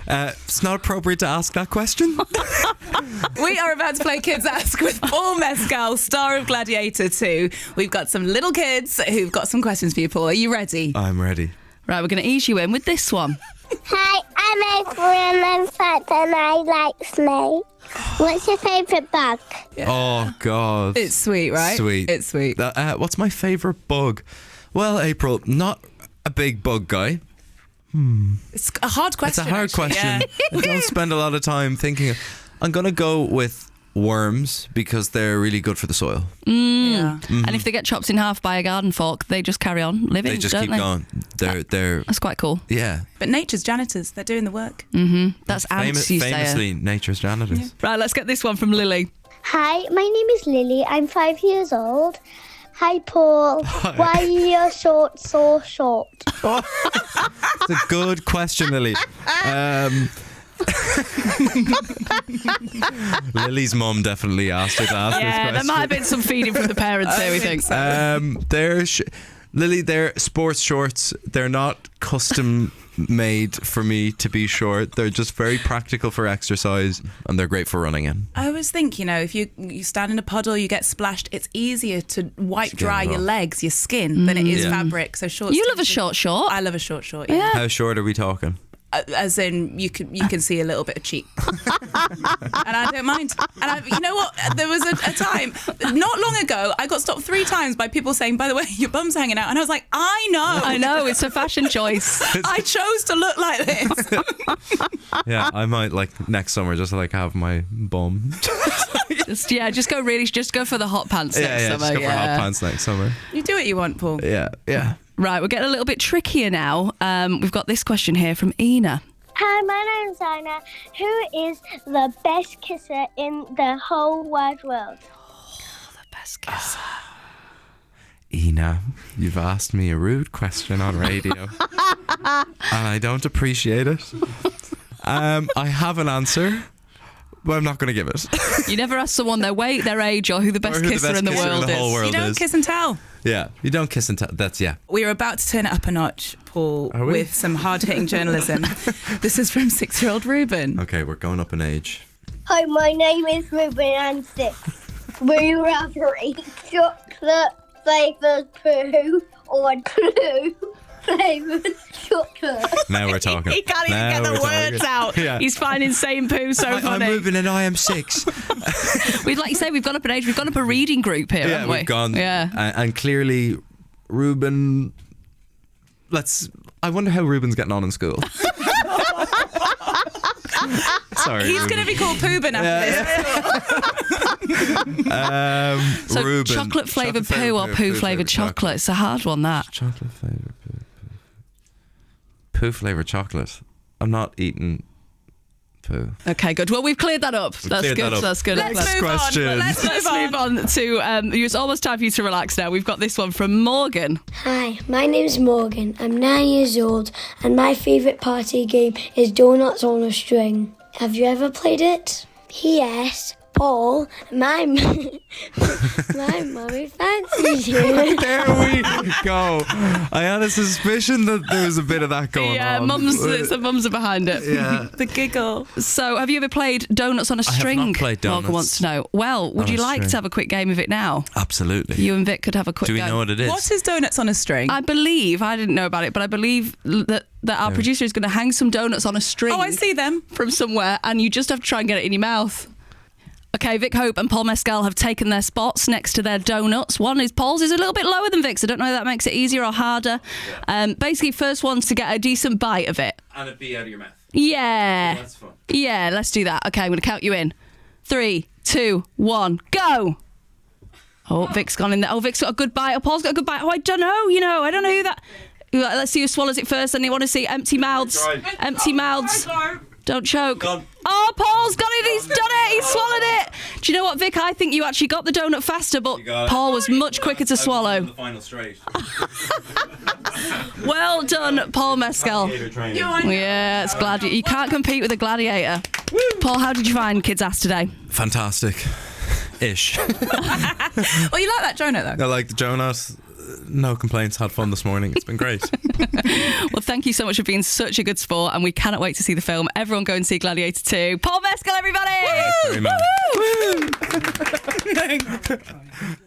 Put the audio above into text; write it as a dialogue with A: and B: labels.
A: It's not appropriate to ask that question.
B: We are about to play Kids Ask with Paul Mescal, star of Gladiator 2. We've got some little kids who've got some questions for you, Paul. Are you ready?
A: I'm ready.
C: Right, we're going to ease you in with this one.
D: Hi, I'm April and I'm 5 and I like snakes. What's your favourite bug?
B: Yeah.
A: Oh, God.
B: It's sweet, right?
A: Sweet.
B: It's sweet.
A: What's my favourite bug? Well, April, not a big bug guy.
B: It's a hard question.
A: It's a hard
B: actually,
A: question.
B: Yeah.
A: I don't spend a lot of time thinking. I'm going to go with worms because they're really good for the soil.
B: Yeah.
C: And if they get chopped in half by a garden fork, they just carry on living,
A: They just
C: don't
A: keep
C: they?
A: going. They're
C: That's quite cool.
A: yeah.
B: But nature's janitors, they're doing the work.
C: That's ants, you say.
A: Famously, nature's janitors.
C: Right, let's get this one from Lily.
D: Hi, my name is Lily. I'm 5 years old. Hi, Paul. Why are your shorts so short?
A: It's a good question, Lily. Lily's mum definitely asked her to ask this
C: Yeah,
A: question.
C: there might have been some feeding from the parents here, we think.
A: Lily, they're sports shorts. They're not custom made for me to be short. They're just very practical for exercise, and they're great for running in.
B: I always think, if you stand in a puddle, you get splashed, it's easier to wipe
A: Skin
B: dry your
A: off.
B: legs, your skin, than it is fabric. So shorts.
C: You love a short short.
B: I love a short short, yeah.
A: How short are we talking?
B: As in, you can see a little bit of cheek. And I don't mind. And you know what? There was a time, not long ago, I got stopped 3 times by people saying, by the way, your bum's hanging out. And I was like, I know,
C: it's a fashion choice.
B: I chose to look like this.
A: Yeah, I might next summer just have my bum.
C: just go for the hot pants next summer.
A: Just go for hot pants next summer.
B: You do what you want, Paul.
A: Yeah.
C: Right, we're getting a little bit trickier now. We've got this question here from Ina.
D: Hi, my name's Anna. Who is the best kisser in the whole wide world?
C: The best kisser.
A: Ina, you've asked me a rude question on radio, and I don't appreciate it. I have an answer, but I'm not going to give it.
C: You never ask someone their weight, their age, or who the best kisser in the world is.
B: You don't kiss and tell.
A: Yeah, you don't kiss and tell.
B: We are about to turn it up a notch, Paul, with some hard-hitting journalism. This is from 6-year-old Ruben.
A: Okay, we're going up in age.
D: Hi, my name is Ruben. I'm 6. Would you rather eat chocolate flavoured poo or poo flavoured chocolate?
A: Now we're talking.
C: He can't even get the words out.
A: Yeah.
C: He's finding same poo so funny.
A: I'm Ruben and I am 6.
C: Like you say, we've gone up in age. We've gone up a reading group here, haven't we?
A: We've gone.
C: Yeah.
A: And clearly, Ruben. I wonder how Ruben's getting on in school. Sorry,
B: He's going to be called Poobin after this.
C: So
A: Ruben.
C: chocolate flavoured poo or poo flavoured chocolate? It's a hard one, that.
A: Chocolate flavoured poo. Poo flavoured chocolate. I'm not eating poo.
C: Okay, good. Well, we've cleared that up. That's
A: cleared
C: good.
A: that up.
C: That's good.
B: Let's move on.
C: Let's move on to. It's almost time for you to relax now. We've got this one from Morgan.
E: Hi, my name's Morgan. I'm 9 years old, and my favourite party game is Donuts on a String. Have you ever played it? Yes. Paul, my mummy fancies you.
A: There we go. I had a suspicion that there was a bit of that going on.
C: Yeah, mums are behind it.
A: Yeah.
B: The giggle.
C: So, have you ever played Donuts on a String?
A: I have not played Donuts.
C: Morgan wants to know. Well, would you like to have a quick game of it now?
A: Absolutely.
C: You and Vic could have a quick
A: Do we
C: go.
A: know what it is?
B: What is Donuts on a String?
C: I didn't know about it, but I believe that our producer is going to hang some donuts on a string.
B: Oh, I see them.
C: From somewhere, and you just have to try and get it in your mouth. Okay, Vic Hope and Paul Mescal have taken their spots next to their donuts. One is Paul's is a little bit lower than Vic's. I don't know if that makes it easier or harder. Basically, first one's to get a decent bite of it.
A: And it'd be out of your mouth.
C: Yeah.
A: That's fun.
C: Yeah, let's do that. Okay, I'm going to count you in. 3, 2, 1, go! Oh, Vic's gone in there. Oh, Vic's got a good bite. Oh, Paul's got a good bite. Oh, I don't know. I don't know who that... Let's see who swallows it first, and they want to see empty mouths. Empty mouths. Don't choke. Oh, Paul's got it. He's done it. He's swallowed it. Do you know what, Vic? I think you actually got the donut faster, but Paul was much quicker to swallow.
A: The final straight.
C: Well done, Paul Mescal. Yeah, it's glad you can't compete with a gladiator. Paul, how did you find Kids Ask today?
A: Fantastic. Ish.
B: Well, you like that donut, though.
A: I like the Jonas. No complaints. Had fun this morning. It's been great.
C: Well, thank you so much for being such a good sport, and we cannot wait to see the film. Everyone go and see Gladiator 2. Paul Mescal, everybody!
A: Thanks very much.